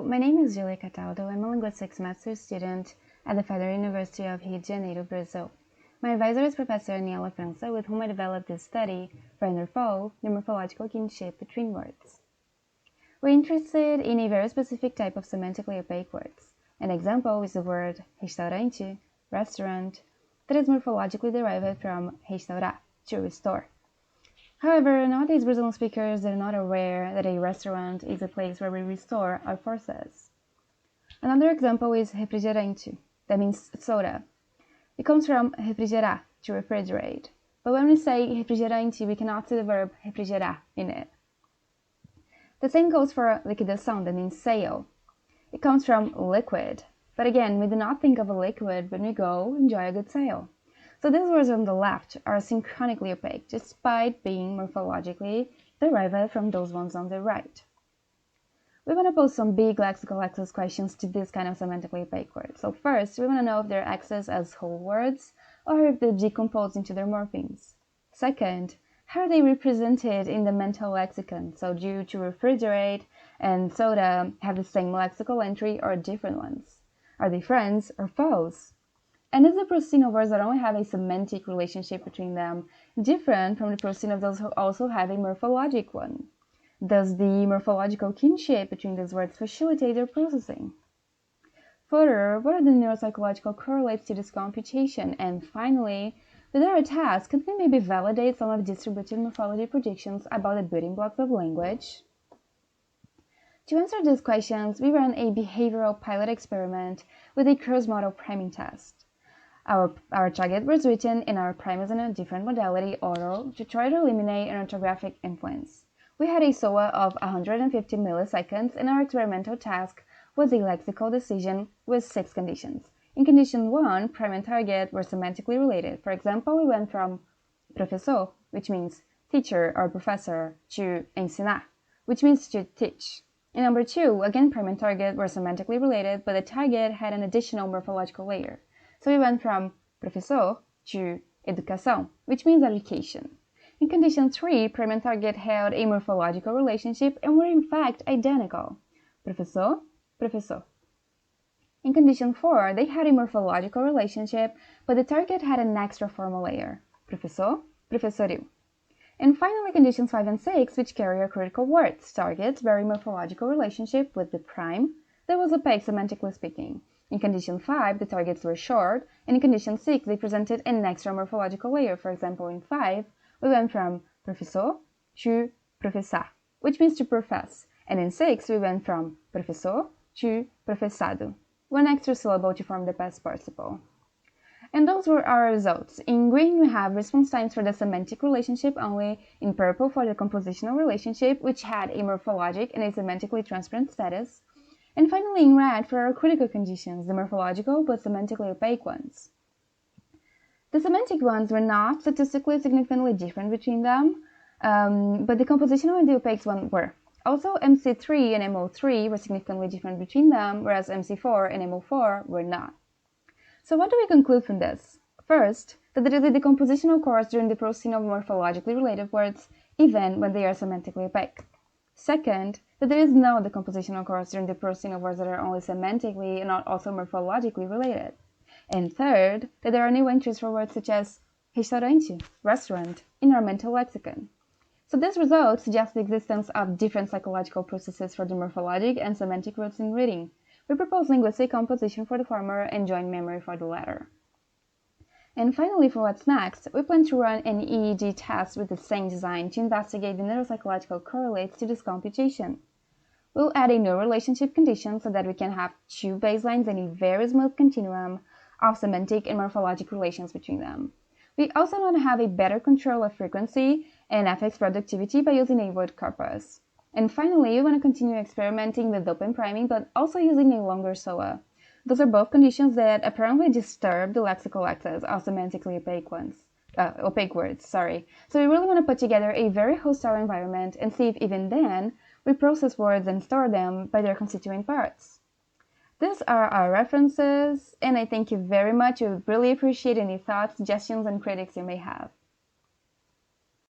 Hello, my name is Julia Cataldo. I'm a linguistics master's student at the Federal University of Rio de Janeiro, Brazil. My advisor is Professor Cataldo França, with whom I developed this study for NERFO, the morphological kinship between words. We're interested in a very specific type of semantically opaque words. An example is the word restaurante, restaurant, that is morphologically derived from restaurar, to restore. However, nowadays Brazilian speakers are not aware that a restaurant is a place where we restore our forces. Another example is refrigerante, that means soda. It comes from refrigerar, to refrigerate. But when we say refrigerante, we cannot see the verb refrigerar in it. The same goes for liquidação, that means sail. It comes from liquid. But again, we do not think of a liquid when we go enjoy a good sail. So these words on the left are synchronically opaque, despite being morphologically derived from those ones on the right. We want to pose some big lexical access questions to this kind of semantically opaque words. So first, we want to know if they're accessed as whole words, or if they're decomposed into their morphemes. Second, how are they represented in the mental lexicon? So due to refrigerate and soda have the same lexical entry or different ones? Are they friends or foes? And is the procedure of words that only have a semantic relationship between them different from the procedure of those who also have a morphologic one? Does the morphological kinship between these words facilitate their processing? Further, what are the neuropsychological correlates to this computation? And finally, with our task, can we maybe validate some of distributed morphology predictions about the building blocks of language? To answer these questions, we ran a behavioral pilot experiment with a cross-model priming test. Our target was written in our primes in a different modality, oral, to try to eliminate an orthographic influence. We had a SOA of 150 milliseconds, and our experimental task was a lexical decision with 6 conditions. In condition 1, prime and target were semantically related. For example, we went from professor, which means teacher or professor, to ensinar, which means to teach. In number 2, again, prime and target were semantically related, but the target had an additional morphological layer. So we went from professor to educação, which means education. In condition 3, prime and target held a morphological relationship and were in fact identical. Professor, professor. In condition 4, they had a morphological relationship, but the target had an extra formal layer. Professor, professoril. And finally, conditions 5 and 6, which carry our critical words. Targets bear a morphological relationship with the prime that was opaque semantically speaking. In condition 5, the targets were short, and in condition 6, they presented an extra morphological layer. For example, in 5, we went from professor to professar, which means to profess. And in 6, we went from professor to professado, one extra syllable to form the past participle. And those were our results. In green, we have response times for the semantic relationship only. In purple, for the compositional relationship, which had a morphologic and a semantically transparent status. And finally, in red, for our critical conditions, the morphological but semantically opaque ones. The semantic ones were not statistically significantly different between them, but the compositional and the opaque ones were. Also, MC3 and MO3 were significantly different between them, whereas MC4 and MO4 were not. So what do we conclude from this? First, that there is a decompositional course during the processing of morphologically related words, even when they are semantically opaque. Second, that there is no decompositional course during the processing of words that are only semantically and not also morphologically related. And third, that there are new entries for words such as restaurante, restaurant, in our mental lexicon. So this result suggests the existence of different psychological processes for the morphologic and semantic roots in reading. We propose linguistic composition for the former and joint memory for the latter. And finally, for what's next, we plan to run an EEG test with the same design to investigate the neuropsychological correlates to this computation. We'll add a new relationship condition so that we can have 2 baselines and a very smooth continuum of semantic and morphologic relations between them. We also want to have a better control of frequency and affix productivity by using a word corpus. And finally, we want to continue experimenting with open priming, but also using a longer SOA. Those are both conditions that apparently disturb the lexical access of semantically opaque words. So we really want to put together a very hostile environment and see if even then we process words and store them by their constituent parts. These are our references, and I thank you very much. We really appreciate any thoughts, suggestions, and critiques you may have.